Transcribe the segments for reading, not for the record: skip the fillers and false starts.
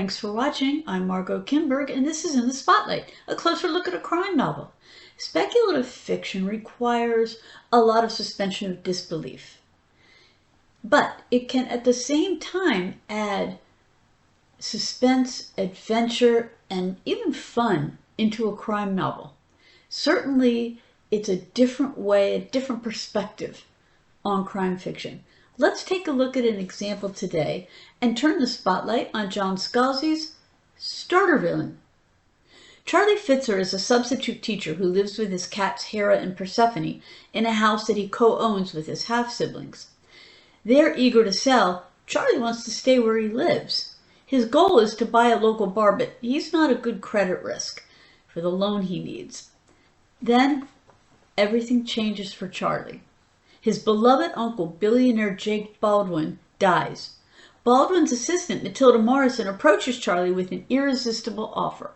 Thanks for watching. I'm Margot Kimberg, and this is In the Spotlight, a closer look at a crime novel. Speculative fiction requires a lot of suspension of disbelief, but it can at the same time add suspense, adventure, and even fun into a crime novel. Certainly, it's a different way, a different perspective on crime fiction. Let's take a look at an example today and turn the spotlight on John Scalzi's starter villain. Charlie Fitzer is a substitute teacher who lives with his cats Hera and Persephone in a house that he co-owns with his half-siblings. They're eager to sell. Charlie wants to stay where he lives. His goal is to buy a local bar, but he's not a good credit risk for the loan he needs. Then everything changes for Charlie. His beloved uncle, billionaire Jake Baldwin, dies. Baldwin's assistant, Matilda Morrison, approaches Charlie with an irresistible offer.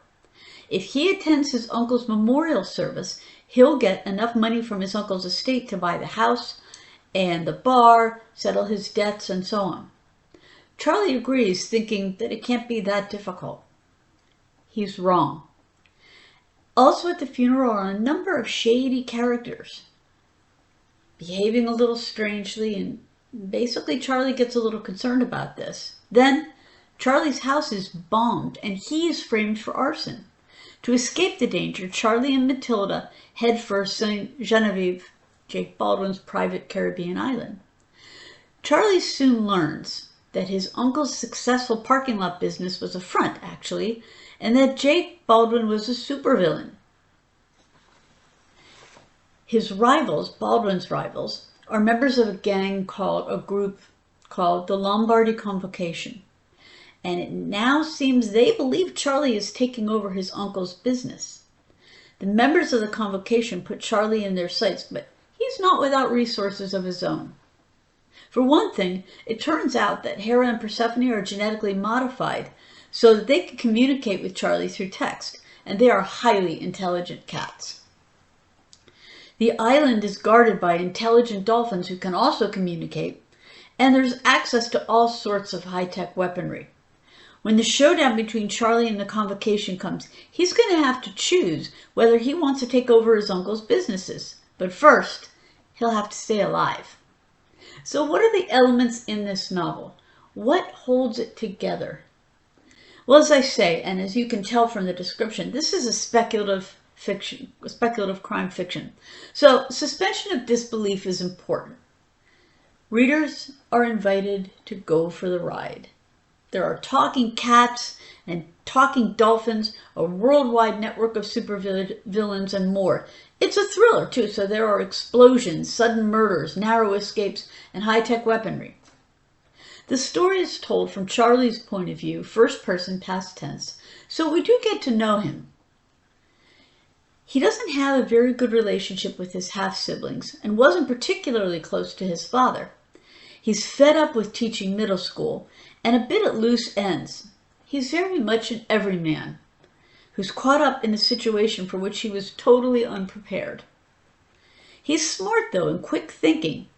If he attends his uncle's memorial service, he'll get enough money from his uncle's estate to buy the house and the bar, settle his debts, and so on. Charlie agrees, thinking that it can't be that difficult. He's wrong. Also at the funeral are a number of shady characters, behaving a little strangely, and basically Charlie gets a little concerned about this. Then Charlie's house is bombed and he is framed for arson. To escape the danger, Charlie and Matilda head for St. Genevieve, Jake Baldwin's private Caribbean island. Charlie soon learns that his uncle's successful parking lot business was a front, actually, and that Jake Baldwin was a supervillain. His rivals, Baldwin's rivals, are members of a group called the Lombardy Convocation. And it now seems they believe Charlie is taking over his uncle's business. The members of the convocation put Charlie in their sights, but he's not without resources of his own. For one thing, it turns out that Hera and Persephone are genetically modified so that they can communicate with Charlie through text, and they are highly intelligent cats. The island is guarded by intelligent dolphins who can also communicate, and there's access to all sorts of high-tech weaponry. When the showdown between Charlie and the convocation comes, he's going to have to choose whether he wants to take over his uncle's businesses. But first, he'll have to stay alive. So what are the elements in this novel? What holds it together? Well, as I say, and as you can tell from the description, this is a speculative fiction, a speculative crime fiction. So suspension of disbelief is important. Readers are invited to go for the ride. There are talking cats and talking dolphins, a worldwide network of supervillains, and more. It's a thriller, too, so there are explosions, sudden murders, narrow escapes, and high-tech weaponry. The story is told from Charlie's point of view, first person, past tense, so we do get to know him. He doesn't have a very good relationship with his half-siblings and wasn't particularly close to his father. He's fed up with teaching middle school and a bit at loose ends. He's very much an everyman who's caught up in a situation for which he was totally unprepared. He's smart, though, and quick thinking.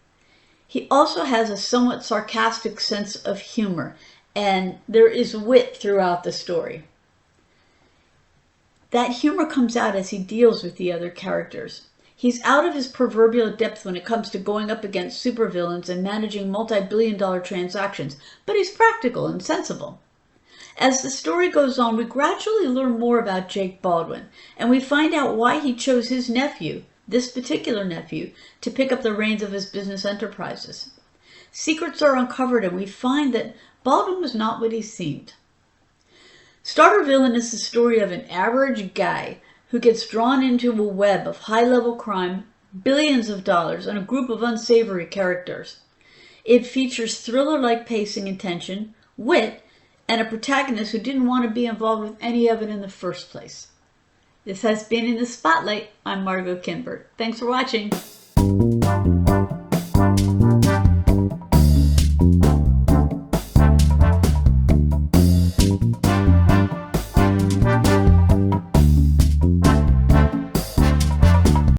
He also has a somewhat sarcastic sense of humor, and there is wit throughout the story. That humor comes out as he deals with the other characters. He's out of his proverbial depth when it comes to going up against supervillains and managing multi-billion-dollar transactions, but he's practical and sensible. As the story goes on, we gradually learn more about Jake Baldwin, and we find out why he chose his nephew, this particular nephew, to pick up the reins of his business enterprises. Secrets are uncovered, and we find that Baldwin was not what he seemed. Starter Villain is the story of an average guy who gets drawn into a web of high-level crime, billions of dollars, and a group of unsavory characters. It features thriller-like pacing and tension, wit, and a protagonist who didn't want to be involved with any of it in the first place. This has been In the Spotlight. I'm Margot Kimberg. Thanks for watching.